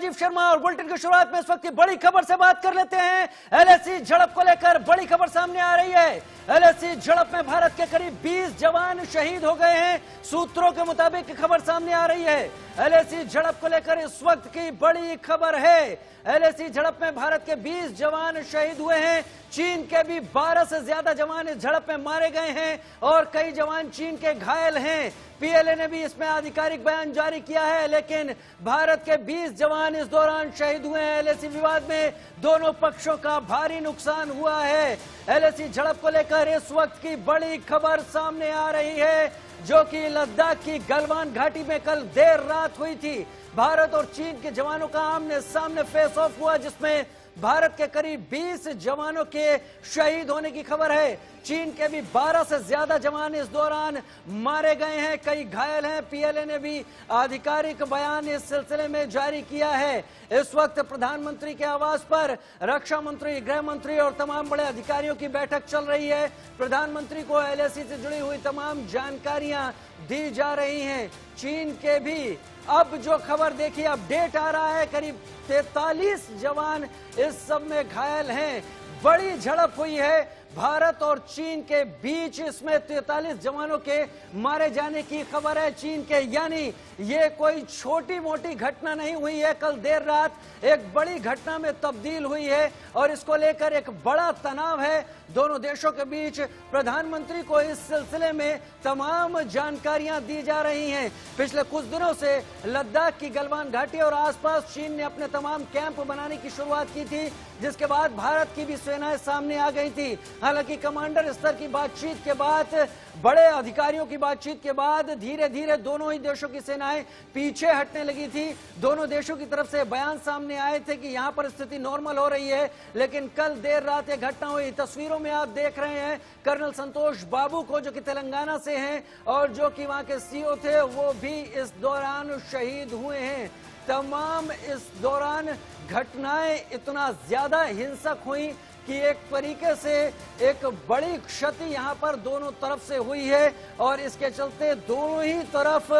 राजीव शर्मा और बुलेटिन की शुरुआत में इस वक्त की बड़ी खबर से बात कर लेते हैं। एलएसी झड़प को लेकर बड़ी खबर सामने आ रही है। एलएसी झड़प में भारत के करीब 20 जवान शहीद हो गए हैं, सूत्रों के मुताबिक खबर सामने आ रही है। एलएसी झड़प को लेकर इस वक्त की बड़ी खबर है। एलएसी झड़प में भारत के 20 जवान शहीद हुए हैं। चीन के भी 12 से ज्यादा जवान इस झड़प में मारे गए हैं और कई जवान चीन के घायल हैं। पीएलए ने भी इसमें आधिकारिक बयान जारी किया है, लेकिन भारत के 20 जवान इस दौरान शहीद हुए हैं। एलएसी विवाद में दोनों पक्षों का भारी नुकसान हुआ है। एलएसी झड़प को लेकर इस वक्त की बड़ी खबर सामने आ रही है, जो कि लद्दाख की गलवान घाटी में कल देर रात हुई थी। भारत और चीन के जवानों का आमने सामने फेस ऑफ हुआ, जिसमें भारत के करीब 20 जवानों के शहीद होने की खबर है। चीन के भी 12 से ज्यादा जवान इस दौरान मारे गए हैं, कई घायल हैं। पीएलए ने भी आधिकारिक बयान इस सिलसिले में जारी किया है। इस वक्त प्रधानमंत्री के आवास पर रक्षा मंत्री, गृह मंत्री और तमाम बड़े अधिकारियों की बैठक चल रही है। प्रधानमंत्री को एलएसी से जुड़ी हुई तमाम जानकारियां दी जा रही हैं। चीन के भी अब जो खबर देखिए, अपडेट आ रहा है, करीब 43 जवान इस सब में घायल हैं। बड़ी झड़प हुई है भारत और चीन के बीच, इसमें 43 जवानों के मारे जाने की खबर है चीन के। यानी ये कोई छोटी मोटी घटना नहीं हुई है, कल देर रात एक बड़ी घटना में तब्दील हुई है और इसको लेकर एक बड़ा तनाव है दोनों देशों के बीच। प्रधानमंत्री को इस सिलसिले में तमाम जानकारियां दी जा रही हैं। पिछले कुछ दिनों से लद्दाख की गलवान घाटी और आसपास चीन ने अपने तमाम कैंप बनाने की शुरुआत की थी, जिसके बाद भारत की भी सेनाएं सामने आ गई थी। हालांकि कमांडर स्तर की बातचीत के बाद, बड़े अधिकारियों की बातचीत के बाद धीरे धीरे दोनों ही देशों की सेनाएं पीछे हटने लगी थी। दोनों देशों की तरफ से बयान सामने आए थे कि यहां पर स्थिति नॉर्मल हो रही है, लेकिन कल देर रात एक घटना हुई। तस्वीरों में आप देख रहे हैं कर्नल संतोष बाबू को, जो कि तेलंगाना से हैं और जो कि वहां के सीओ थे, वो भी इस दौरान शहीद हुए हैं। तमाम इस दौरान घटनाएं इतना ज्यादा हिंसक हुई कि एक तरीके से एक बड़ी क्षति यहां पर दोनों तरफ से हुई है और इसके चलते दोनों ही तरफ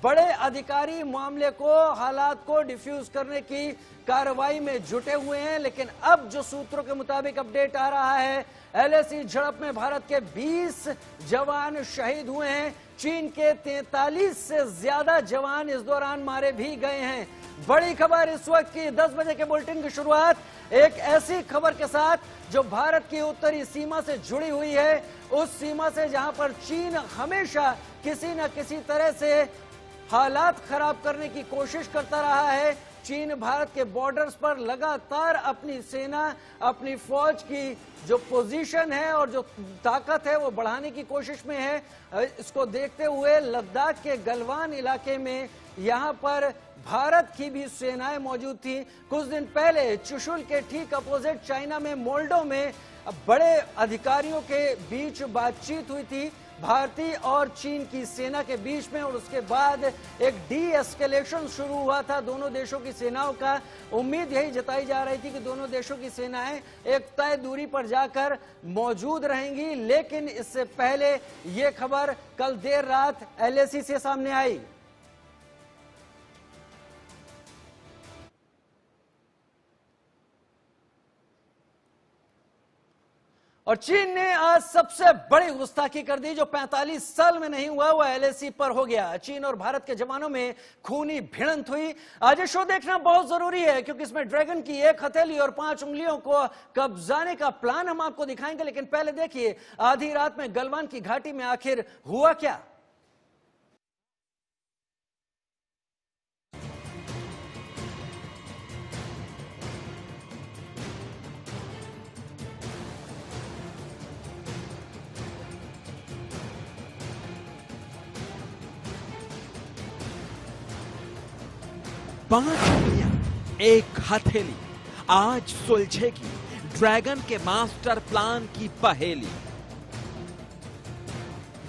बड़े अधिकारी मामले को, हालात को डिफ्यूज करने की कार्रवाई में जुटे हुए हैं। लेकिन अब जो सूत्रों के मुताबिक अपडेट आ रहा है, एलएसी झड़प में भारत के 20 जवान शहीद हुए हैं। चीन के 43 से ज्यादा जवान इस दौरान मारे भी गए हैं। बड़ी खबर इस वक्त की 10 बजे के बुलेटिन की शुरुआत एक ऐसी खबर के साथ जो भारत की उत्तरी सीमा से जुड़ी हुई है, उस सीमा से जहां पर चीन हमेशा किसी न किसी तरह से हालात खराब करने की कोशिश करता रहा है। चीन भारत के बॉर्डर्स पर लगातार अपनी सेना, अपनी फौज की जो पोजीशन है और जो ताकत है वो बढ़ाने की कोशिश में है। इसको देखते हुए लद्दाख के गलवान इलाके में यहां पर भारत की भी सेनाएं मौजूद थी। कुछ दिन पहले चुशुल के ठीक अपोजिट चाइना में, मोल्डो में बड़े अधिकारियों के बीच बातचीत हुई थी भारतीय और चीन की सेना के बीच में, और उसके बाद एक डी एस्केलेशन शुरू हुआ था दोनों देशों की सेनाओं का। उम्मीद यही जताई जा रही थी कि दोनों देशों की सेनाएं एक तय दूरी पर जाकर मौजूद रहेंगी, लेकिन इससे पहले ये खबर कल देर रात एलएसी से सामने आई। और चीन ने आज सबसे बड़ी गुस्ताखी कर दी, जो 45 साल में नहीं हुआ, वो एलएसी पर हो गया। चीन और भारत के जवानों में खूनी भिड़ंत हुई। आज ये शो देखना बहुत जरूरी है, क्योंकि इसमें ड्रैगन की एक हथेली और 5 उंगलियों को कब्जाने का प्लान हम आपको दिखाएंगे। लेकिन पहले देखिए आधी रात में गलवान की घाटी में आखिर हुआ क्या। पांच उंगलियां, एक हथेली, आज सुलझेगी ड्रैगन के मास्टर प्लान की पहेली।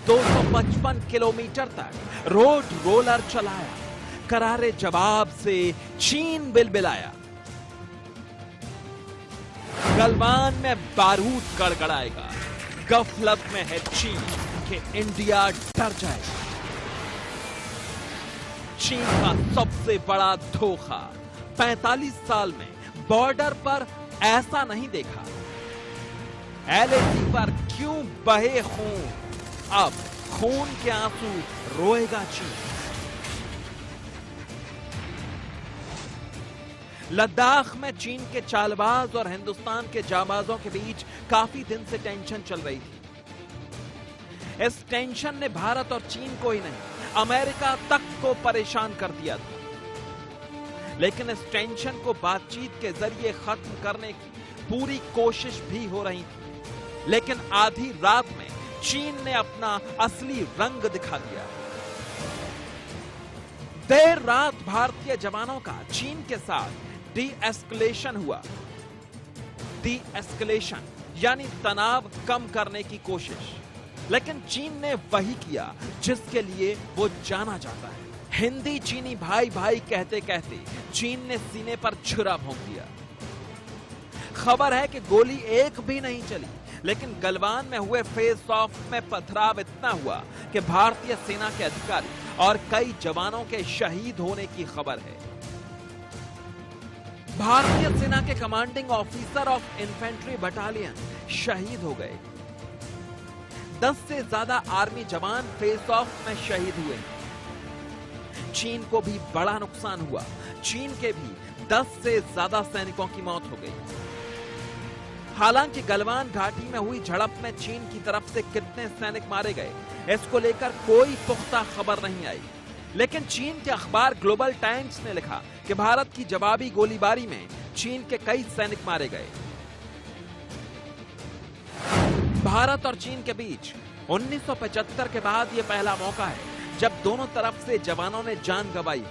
255 किलोमीटर तक रोड रोलर चलाया, करारे जवाब से चीन बिलबिलाया। गलवान में बारूद गड़गड़ाएगा, गफलत में है चीन कि इंडिया डर जाएगा। चीन का सबसे बड़ा धोखा, 45 साल में बॉर्डर पर ऐसा नहीं देखा। एलएसी पर क्यों बहे खून, अब खून के आंसू रोएगा चीन। लद्दाख में चीन के चालबाज और हिंदुस्तान के जाबाजों के बीच काफी दिन से टेंशन चल रही थी। इस टेंशन ने भारत और चीन को ही नहीं, अमेरिका तक को परेशान कर दिया था। लेकिन इस टेंशन को बातचीत के जरिए खत्म करने की पूरी कोशिश भी हो रही थी, लेकिन आधी रात में चीन ने अपना असली रंग दिखा दिया। देर रात भारतीय जवानों का चीन के साथ डी एस्केलेशन हुआ। डी एस्केलेशन यानी तनाव कम करने की कोशिश, लेकिन चीन ने वही किया जिसके लिए वो जाना जाता है। हिंदी चीनी भाई भाई कहते कहते चीन ने सीने पर छुरा भोंक दिया। खबर है कि गोली एक भी नहीं चली, लेकिन गलवान में हुए फेस ऑफ में पथराव इतना हुआ कि भारतीय सेना के अधिकारी और कई जवानों के शहीद होने की खबर है। भारतीय सेना के commanding officer of infantry battalion शहीद हो गए। 10 से ज्यादा आर्मी जवान फेस ऑफ में शहीद हुए। चीन को भी बड़ा नुकसान हुआ। चीन के भी 10 से ज्यादा सैनिकों की मौत हो गई। हालांकि गलवान घाटी में हुई झड़प में चीन की तरफ से कितने सैनिक मारे गए, इसको लेकर कोई पुख्ता खबर नहीं आई। लेकिन चीन के अखबार ग्लोबल टाइम्स ने लिखा कि भारत की जवाबी गोलीबारी में चीन के कई सैनिक मारे गए। भारत और चीन के बीच 1975 के बाद यह पहला मौका है जब दोनों तरफ से जवानों ने जान गंवाई।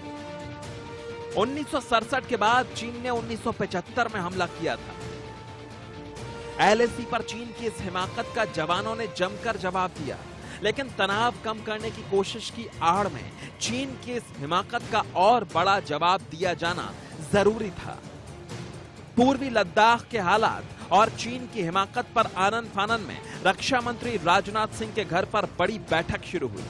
1967 के बाद चीन ने 1975 में हमला किया था। एलएसी पर चीन की इस हिमाकत का जवानों ने जमकर जवाब दिया, लेकिन तनाव कम करने की कोशिश की आड़ में चीन की इस हिमाकत का और बड़ा जवाब दिया जाना जरूरी था। पूर्वी लद्दाख के हालात और चीन की हिमाकत पर आनन फानन में रक्षा मंत्री राजनाथ सिंह के घर पर बड़ी बैठक शुरू हुई।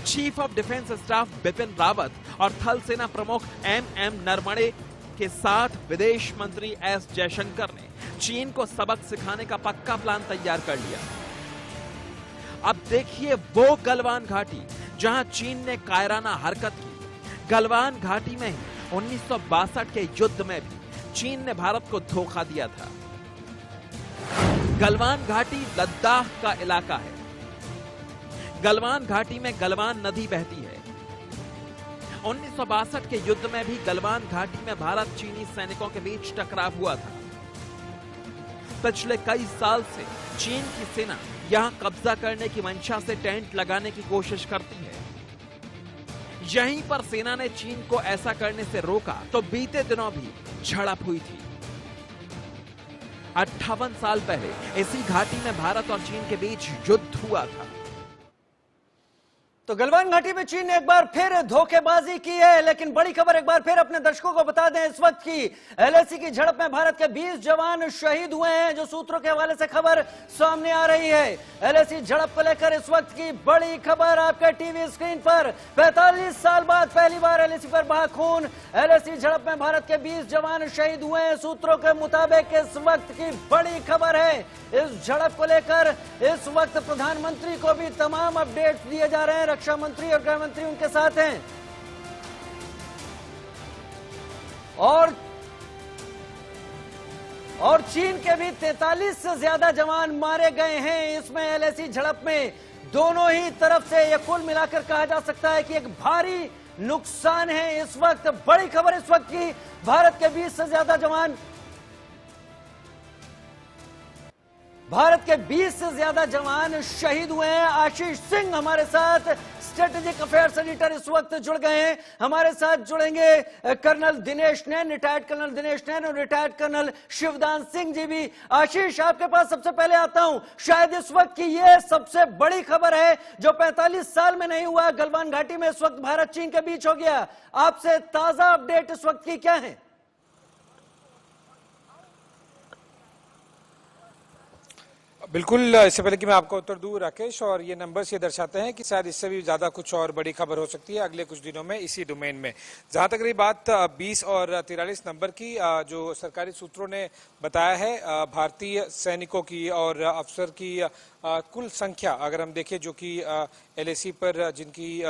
Chief of defence staff Bipin Rawat और थल सेना प्रमुख एम नरवणे के साथ विदेश मंत्री एस जयशंकर ने चीन को सबक सिखाने का पक्का प्लान तैयार कर लिया। अब देखिए वो गलवान घाटी जहां चीन ने कायराना हरकत की। गलवान घाटी में ही 1962 के युद्ध में भी चीन ने भारत को धोखा दिया था। गलवान घाटी लद्दाख का इलाका है। गलवान घाटी में गलवान नदी बहती है। 1962 के युद्ध में भी गलवान घाटी में भारत चीनी सैनिकों के बीच टकराव हुआ था। पिछले कई साल से चीन की सेना यहां कब्जा करने की मंशा से टेंट लगाने की कोशिश करती है। यहीं पर सेना ने चीन को ऐसा करने से रोका तो बीते दिनों भी झड़प हुई थी। 58 साल पहले इसी घाटी में भारत और चीन के बीच युद्ध हुआ था। तो गलवान घाटी में चीन ने एक बार फिर धोखेबाजी की है, लेकिन बड़ी खबर एक बार फिर अपने दर्शकों को बता दें इस वक्त की एलएसी की झड़प में भारत के 20 जवान शहीद हुए हैं, जो सूत्रों के हवाले से खबर सामने आ रही है। एलएसी झड़प को लेकर इस वक्त की बड़ी खबर आपके टीवी स्क्रीन पर। 45 साल बाद पहली बार एलएसी पर बहा खून। एलएसी झड़प में भारत के 20 जवान शहीद हुए हैं। सूत्रों के मुताबिक इस वक्त की बड़ी खबर है। इस झड़प को लेकर इस वक्त प्रधानमंत्री को भी तमाम अपडेट्स दिए जा रहे हैं। रक्षा मंत्री और गृह मंत्री उनके साथ हैं और चीन के भी 43 से ज्यादा जवान मारे गए हैं इसमें एलएसी झड़प में। दोनों ही तरफ से यह कुल मिलाकर कहा जा सकता है कि एक भारी नुकसान है। इस वक्त बड़ी खबर इस वक्त की, भारत के 20 से ज्यादा जवान शहीद हुए हैं। आशीष सिंह हमारे साथ स्ट्रेटेजिक अफेयर्स एडिटर इस वक्त जुड़ गए हैं। हमारे साथ जुड़ेंगे कर्नल दिनेश नैन, रिटायर्ड कर्नल दिनेश नैन और रिटायर्ड कर्नल शिवदान सिंह जी भी। आशीष, आपके पास सबसे पहले आता हूं। शायद इस वक्त की यह सबसे बड़ी खबर है जो 45 साल में नहीं हुआ, गलवान घाटी में इस वक्त भारत चीन के बीच हो गया। आपसे ताजा अपडेट इस वक्त की क्या है? बिल्कुल। इससे पहले कि मैं आपको उत्तर दूं राकेश, और ये नंबर्स ये दर्शाते हैं कि शायद इससे भी ज्यादा कुछ और बड़ी खबर हो सकती है अगले कुछ दिनों में इसी डोमेन में। जहां तक रही बात 20 और 43 नंबर की, जो सरकारी सूत्रों ने बताया है, भारतीय सैनिकों की और अफसर की कुल संख्या अगर हम देखें जो कि LAC पर जिनकी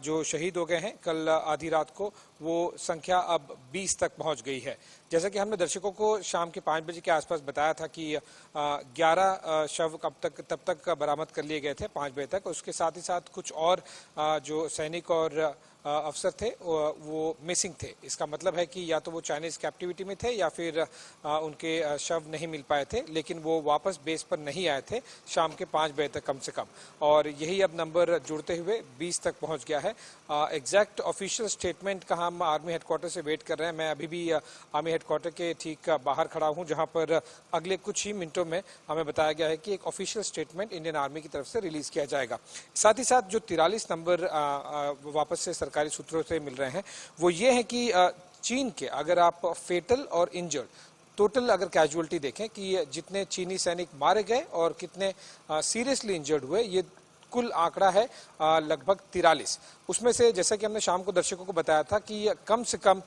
जो शहीद हो गए हैं कल आधी रात को, वो संख्या अब 20 तक पहुंच गई है। जैसा कि हमने दर्शकों को शाम के 5 बजे के आसपास बताया था कि 11 शव तब तक बरामद कर लिए गए थे 5 बजे तक। उसके साथ ही साथ कुछ और जो सैनिक और अफसर थे वो मिसिंग थे। इसका मतलब है कि या तो वो चाइनीज कैप्टिविटी में थे या फिर उनके शव नहीं मिल पाए थे, लेकिन वो वापस बेस पर नहीं आए थे शाम के 5 बजे तक कम से कम, और यही अब नंबर जुड़ते हुए 20 तक पहुंच गया है। एग्जैक्ट ऑफिशियल स्टेटमेंट का हम आर्मी हेडक्वार्टर से वेट कर रहे हैं। मैं अभी भी आर्मी हेडक्वार्टर के ठीक बाहर खड़ा हूं, जहां पर अगले कुछ ही मिनटों में हमें बताया गया है कि एक ऑफिशियल स्टेटमेंट इंडियन आर्मी की तरफ से रिलीज किया जाएगा। साथ ही साथ जो 43 नंबर वापस से सरकारी सूत्रों से मिल रहे हैं वो ये है कि चीन के, अगर आप फेटल और इंजर्ड टोटल अगर कैजुअलिटी देखें कि जितने चीनी सैनिक मारे गए और कितने सीरियसली इंजर्ड हुए, ये कुल आंकड़ा है लगभग 43। उसमें से जैसा कि हमने शाम को दर्शकों को बताया था कि कम से कम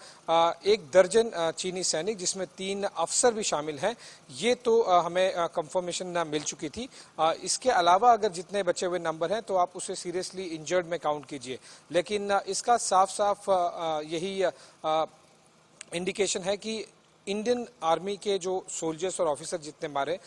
1 दर्जन चीनी सैनिक, जिसमें 3 अफसर भी शामिल हैं, ये तो हमें कंफर्मेशन मिल चुकी थी। इसके अलावा अगर जितने बचे हुए नंबर हैं तो आप उसे सीरियसली इंजर्ड में काउंट कीजिए, लेकिन इसका साफ साफ यही इंडिकेशन है कि इंडियन आर्मी के जो सोल्जर्स और ऑफिसर जितने मारे,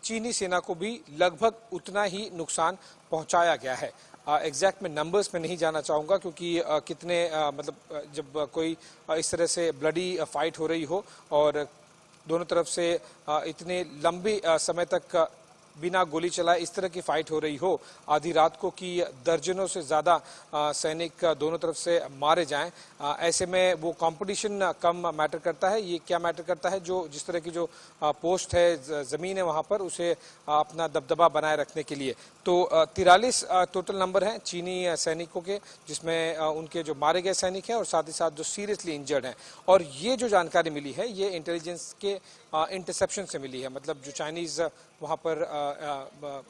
चीनी सेना को भी लगभग उतना ही नुकसान पहुंचाया गया है। एग्जैक्ट में नंबर्स में नहीं जाना चाहूँगा क्योंकि कितने मतलब जब कोई इस तरह से ब्लडी फाइट हो रही हो और दोनों तरफ से इतने लंबे समय तक बिना गोली चलाए इस तरह की फाइट हो रही हो आधी रात को कि दर्जनों से ज़्यादा सैनिक दोनों तरफ से मारे जाएं, ऐसे में वो कंपटीशन कम मैटर करता है। ये क्या मैटर करता है, जो जिस तरह की जो पोस्ट है, ज़मीन है, वहाँ पर उसे अपना दबदबा बनाए रखने के लिए। तो 43 टोटल नंबर हैं चीनी सैनिकों के, जिसमें उनके जो मारे गए सैनिक हैं और साथ ही साथ जो सीरियसली इंजर्ड हैं। और ये जो जानकारी मिली है ये इंटेलिजेंस के इंटरसेप्शन से मिली है, मतलब जो चाइनीज़ वहाँ पर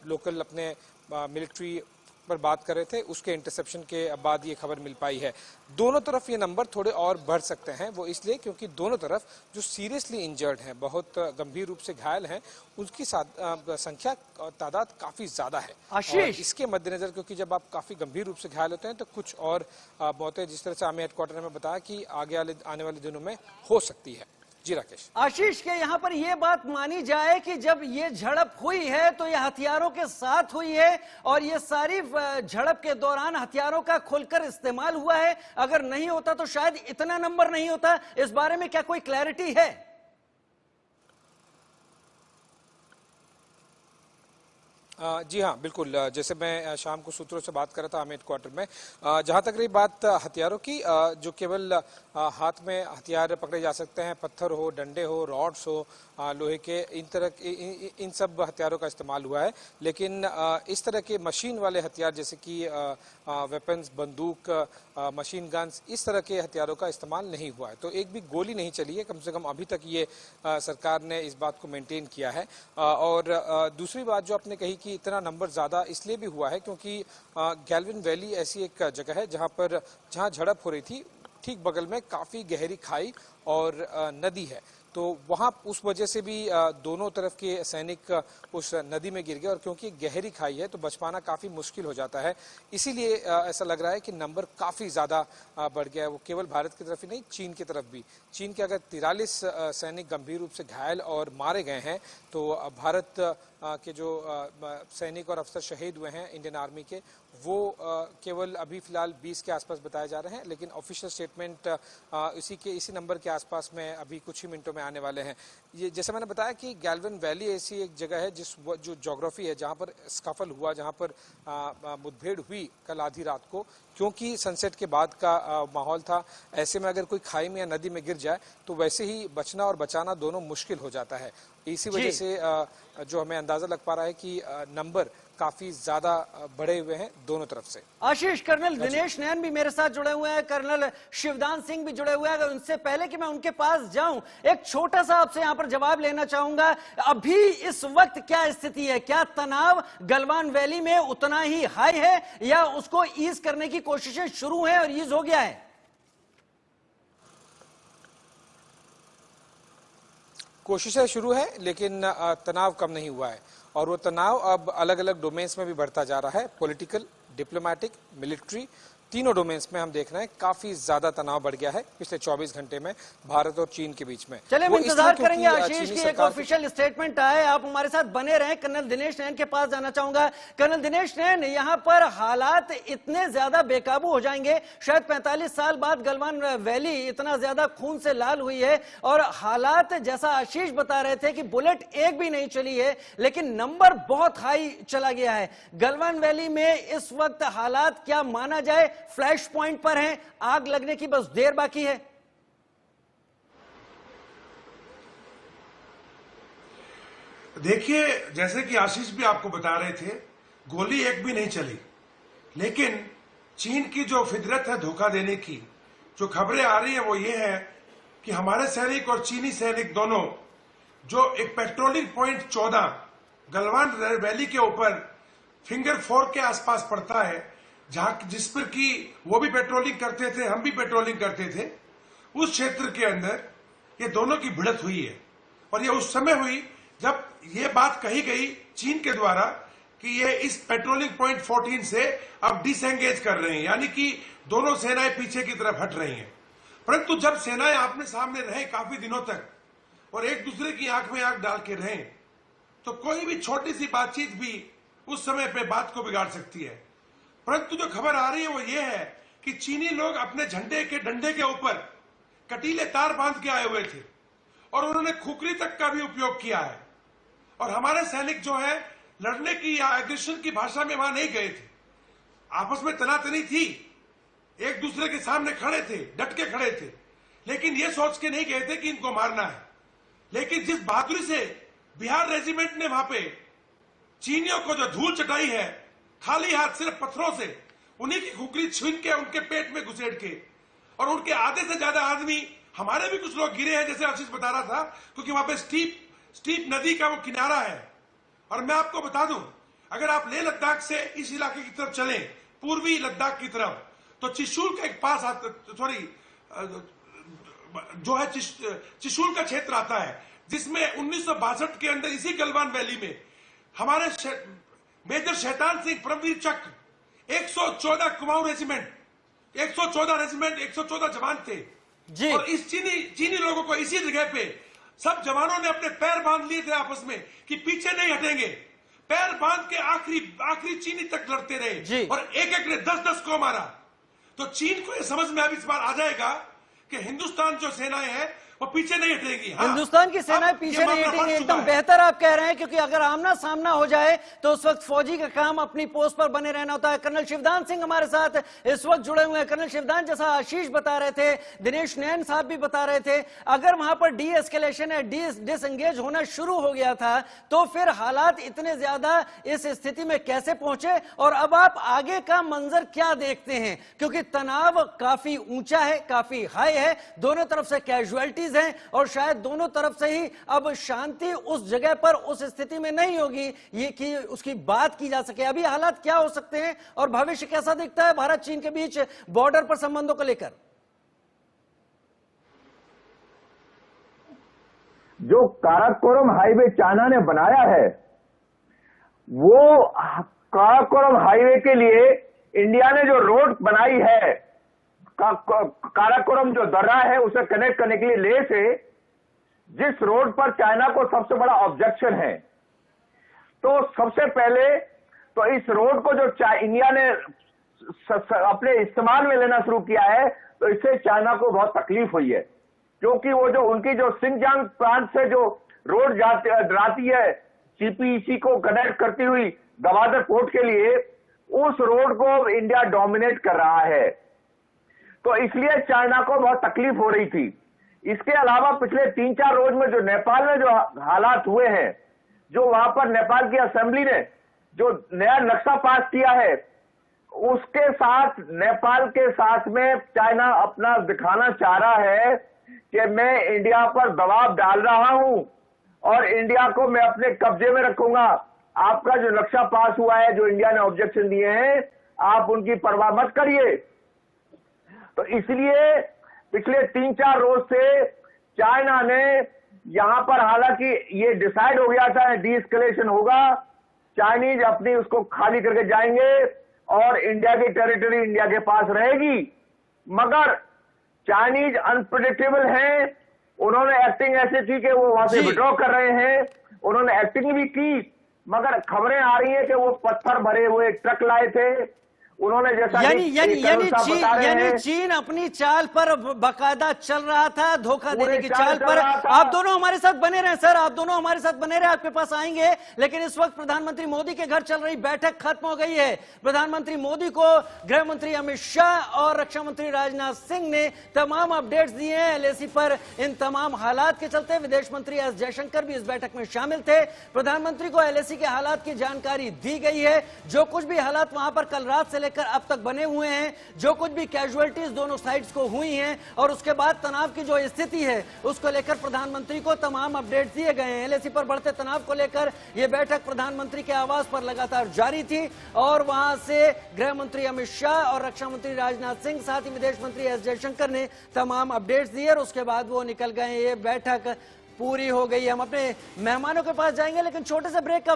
लोकल अपने मिलिट्री पर बात कर रहे थे उसके इंटरसेप्शन के बाद ये खबर मिल पाई है। दोनों तरफ ये नंबर थोड़े और बढ़ सकते हैं, वो इसलिए क्योंकि दोनों तरफ जो सीरियसली इंजर्ड हैं, बहुत गंभीर रूप से घायल हैं, उनकी संख्या तादाद काफी ज्यादा है। और इसके मद्देनजर क्योंकि जब आप काफी गंभीर रूप से घायल होते हैं तो कुछ और मौतें, जिस तरह से आर्मी हेडक्वार्टर में बताया कि आगे आने वाले दिनों में हो सकती है। जी राकेश। आशीष के यहाँ पर यह बात मानी जाए कि जब ये झड़प हुई है तो ये हथियारों के साथ हुई है और ये सारी झड़प के दौरान हथियारों का खुलकर इस्तेमाल हुआ है। अगर नहीं होता तो शायद इतना नंबर नहीं होता। इस बारे में क्या कोई क्लैरिटी है? जी हाँ, बिल्कुल। जैसे मैं शाम को सूत्रों से बात कर रहा था आर्मी हेडक्वार्टर में, जहाँ तक रही बात हथियारों की, जो केवल हाथ में हथियार पकड़े जा सकते हैं, पत्थर हो, डंडे हो, रॉड्स हो, लोहे के, इन सब हथियारों का इस्तेमाल हुआ है। लेकिन इस तरह के मशीन वाले हथियार जैसे कि वेपन्स, बंदूक, मशीन गन्स, इस तरह के हथियारों का इस्तेमाल नहीं हुआ है। तो एक भी गोली नहीं चली है, कम से कम अभी तक ये सरकार ने इस बात को मेंटेन किया है। और दूसरी बात जो आपने कही कि इतना नंबर ज़्यादा इसलिए भी हुआ है क्योंकि गैल्विन वैली ऐसी एक जगह है जहाँ झड़प हो रही थी, ठीक बगल में काफ़ी गहरी खाई और नदी है। तो वहाँ उस वजह से भी दोनों तरफ के सैनिक उस नदी में गिर गए, और क्योंकि गहरी खाई है तो बच पाना काफ़ी मुश्किल हो जाता है। इसीलिए ऐसा लग रहा है कि नंबर काफ़ी ज़्यादा बढ़ गया है। वो केवल भारत की तरफ ही नहीं, चीन की तरफ भी। चीन के अगर 43 सैनिक गंभीर रूप से घायल और मारे गए हैं तो भारत के जो सैनिक और अफसर शहीद हुए हैं इंडियन आर्मी के, वो केवल अभी फिलहाल 20 के आसपास बताए जा रहे हैं। लेकिन ऑफिशियल स्टेटमेंट इसी नंबर के आसपास में अभी कुछ ही मिनटों में आने वाले हैं। ये जैसे मैंने बताया कि गैल्विन वैली ऐसी एक जगह है जो ज्योग्राफी है, जहाँ पर स्कफल हुआ, जहाँ पर मुठभेड़ हुई कल आधी रात को, क्योंकि सनसेट के बाद का माहौल था। ऐसे में अगर कोई खाई में या नदी में गिर जाए तो वैसे ही बचना और बचाना दोनों मुश्किल हो जाता है। इसी वजह से जो हमें अंदाजा लग पा रहा है कि नंबर काफी ज्यादा बढ़े हुए हैं दोनों तरफ से। आशीष, कर्नल दिनेश नैन भी मेरे साथ जुड़े हुए हैं, कर्नल शिवदान सिंह भी जुड़े हुए हैं। अगर उनसे पहले कि मैं उनके पास जाऊं, एक छोटा सा आपसे यहां पर जवाब लेना चाहूंगा। अभी इस वक्त क्या स्थिति है? क्या तनाव गलवान वैली में उतना ही हाई है या उसको ईज करने की कोशिशें शुरू हैं और ईज हो गया है? कोशिशें शुरू है लेकिन तनाव कम नहीं हुआ है और वो तनाव अब अलग अलग डोमेन्स में भी बढ़ता जा रहा है। पॉलिटिकल, डिप्लोमेटिक, मिलिट्री, तीनों डोमेन्स में हम देख रहे हैं काफी ज्यादा तनाव बढ़ गया है पिछले 24 घंटे में भारत और चीन के बीच में। चलिए हम इंतजार करेंगे आशीष की एक ऑफिशियल स्टेटमेंट आए। आप हमारे साथ बने रहें। कर्नल दिनेश नैन के पास जाना चाहूंगा। कर्नल दिनेश नैन, यहां पर हालात इतने ज्यादा बेकाबू हो जाएंगे, शायद 45 साल बाद गलवान वैली इतना ज्यादा खून से लाल हुई है और हालात जैसा आशीष बता रहे थे कि बुलेट एक भी नहीं चली है, लेकिन नंबर बहुत हाई चला गया है। गलवान वैली में इस वक्त हालात क्या माना जाए फ्लैश पॉइंट पर हैं, आग लगने की बस देर बाकी है? देखिए, जैसे कि आशीष भी आपको बता रहे थे, गोली एक भी नहीं चली, लेकिन चीन की जो फितरत है धोखा देने की, जो खबरें आ रही है वो ये है कि हमारे सैनिक और चीनी सैनिक दोनों जो एक पेट्रोलिंग पॉइंट 14 गलवान वैली के ऊपर फिंगर 4 के आसपास पड़ता है, जिस पर कि वो भी पेट्रोलिंग करते थे, हम भी पेट्रोलिंग करते थे, उस क्षेत्र के अंदर ये दोनों की भिड़ंत हुई है। और ये उस समय हुई जब ये बात कही गई चीन के द्वारा कि ये इस पेट्रोलिंग पॉइंट 14 से अब डिसएंगेज कर रहे हैं, यानी कि दोनों सेनाएं पीछे की तरफ हट रही हैं। परंतु जब सेनाएं आमने सामने रहे काफी दिनों तक और एक दूसरे की आंख में आंख डाल के रहे, तो कोई भी छोटी सी बातचीत भी उस समय पे बात को बिगाड़ सकती है। परंतु जो खबर आ रही है वो ये है कि चीनी लोग अपने झंडे के डंडे के ऊपर कटीले तार बांध के आए हुए थे और उन्होंने खुकरी तक का भी उपयोग किया है। और हमारे सैनिक जो है लड़ने की या एग्रेशन की भाषा में वहां नहीं गए थे, आपस में तनातनी थी, एक दूसरे के सामने खड़े थे, डट के खड़े थे, लेकिन ये सोच के नहीं गए थे कि इनको मारना है। लेकिन जिस बहादुरी से बिहार रेजिमेंट ने वहां पे चीनियों को जो धूल चटाई है, खाली हाथ सिर्फ पत्थरों से, उन्हीं की खुकरी छीन के उनके पेट में घुसेड़ के, और उनके आधे से ज्यादा आदमी, हमारे भी कुछ लोग गिरे हैं जैसे आशीष बता रहा था, क्योंकि वहां पे स्टीप नदी का वो किनारा है। और मैं आपको बता दूं, अगर आप लेह लद्दाख से इस इलाके की तरफ चलें, पूर्वी लद्दाख की तरफ, तो चिशूल का एक पास जो है चिशूल का क्षेत्र आता है, जिसमें 1962 के अंदर इसी गलवान वैली में हमारे मेजर शैतान सिंह परमवीर चक्र 114 कुमाऊं रेजिमेंट 114 जवान थे जी। और इस चीनी लोगों को इसी जगह पे सब जवानों ने अपने पैर बांध लिए थे आपस में कि पीछे नहीं हटेंगे। पैर बांध के आखिरी चीनी तक लड़ते रहे और एक ने 10-10 को मारा। तो चीन को यह समझ में अब इस बार आ जाएगा कि हिंदुस्तान जो सेनाएं हैं वो पीछे नहीं हटेगी। हिंदुस्तान की सेनाएं पीछे नहीं हटेंगी, एकदम बेहतर आप कह रहे हैं, क्योंकि अगर आमना सामना हो जाए तो उस वक्त फौजी का काम अपनी पोस्ट पर बने रहना होता है। कर्नल शिवदान सिंह हमारे साथ इस वक्त जुड़े हुए हैं। कर्नल शिवदान, जैसा आशीष बता रहे थे, दिनेश नैन साहब भी बता रहे थे, अगर वहां पर डी एस्केलेशन या डिसएंगेज होना शुरू हो गया था तो फिर हालात इतने ज्यादा इस स्थिति में कैसे पहुंचे और अब आप आगे का मंजर क्या देखते हैं? क्योंकि तनाव काफी ऊंचा है, काफी हाई है, दोनों तरफ से कैजुअलिटीज हैं और शायद दोनों तरफ से ही अब शांति उस जगह पर उस स्थिति में नहीं होगी ये कि उसकी बात की जा सके। अभी हालात क्या हो सकते हैं और भविष्य कैसा दिखता है भारत चीन के बीच बॉर्डर पर संबंधों को लेकर? जो काराकोरम हाईवे चाइना ने बनाया है, वो काराकोरम हाईवे के लिए इंडिया ने जो रोड बनाई है, काराकोरम जो दर्रा है उसे कनेक्ट करने के लिए लेह से, जिस रोड पर चाइना को सबसे बड़ा ऑब्जेक्शन है, तो सबसे पहले तो इस रोड को जो इंडिया ने अपने इस्तेमाल में लेना शुरू किया है, तो इससे चाइना को बहुत तकलीफ हुई है, क्योंकि वो जो उनकी जो सिंगजांग प्रांत से जो रोड जाती है सीपीईसी को कनेक्ट करती हुई गवादर पोर्ट के लिए, उस रोड को इंडिया डोमिनेट कर रहा है। तो इसलिए चाइना को बहुत तकलीफ हो रही थी इसके अलावा पिछले 3-4 रोज में जो नेपाल में जो हालात हुए हैं, जो वहां पर नेपाल की असेंबली ने जो नया नक्शा पास किया है, उसके साथ नेपाल के साथ में चाइना अपना दिखाना चाह रहा है कि मैं इंडिया पर दबाव डाल रहा हूं और इंडिया को मैं अपने कब्जे में रखूंगा। आपका जो नक्शा पास हुआ है, जो इंडिया ने ऑब्जेक्शन दिए हैं, आप उनकी परवाह मत करिए। तो इसलिए पिछले 3-4 रोज से चाइना ने यहां पर, हालांकि ये डिसाइड हो गया था डी एस्केलेशन होगा, चाइनीज अपनी उसको खाली करके जाएंगे और इंडिया की टेरिटरी इंडिया के पास रहेगी। मगर चाइनीज अनप्रेडिक्टेबल हैं, उन्होंने एक्टिंग ऐसे की कि वो वहां से विड्रॉ कर रहे हैं, उन्होंने एक्टिंग भी की, मगर खबरें आ रही हैं कि वो पत्थर भरे हुए ट्रक लाए थे। उन्होंने जैसा यानी चीन अपनी चाल पर बाकायदा चल रहा था, धोखा देने की चाल पर। आप दोनों हमारे साथ बने रहे सर, आप दोनों हमारे साथ बने रहे, आपके पास आएंगे। लेकिन इस वक्त प्रधानमंत्री मोदी के घर चल रही बैठक खत्म हो गई है। प्रधानमंत्री मोदी को गृह मंत्री अमित शाह और रक्षा मंत्री राजनाथ सिंह ने तमाम अपडेट्स दिए हैं एलएसी पर। इन तमाम हालात के चलते विदेश मंत्री एस जयशंकर भी इस बैठक में शामिल थे। प्रधानमंत्री को एलएसी के हालात की जानकारी दी गई है। जो कुछ भी हालात वहां पर कल रात से लेकर अब तक बने हुए हैं, जो कुछ भी कैजुअलिटीज दोनों साइड्स को हुई हैं और उसके बाद तनाव की जो स्थिति है, उसको लेकर प्रधानमंत्री को तमाम अपडेट दिए गए हैं। एलएसी पर बढ़ते तनाव को लेकर यह बैठक प्रधानमंत्री के आवास पर लगातार जारी थी और वहां से गृह मंत्री अमित शाह और रक्षा मंत्री राजनाथ सिंह, साथ ही विदेश मंत्री एस जयशंकर ने तमाम अपडेट्स दिए और उसके बाद वो निकल गए। ये बैठक पूरी हो गई। हम अपने मेहमानों के पास जाएंगे, लेकिन छोटे से ब्रेक का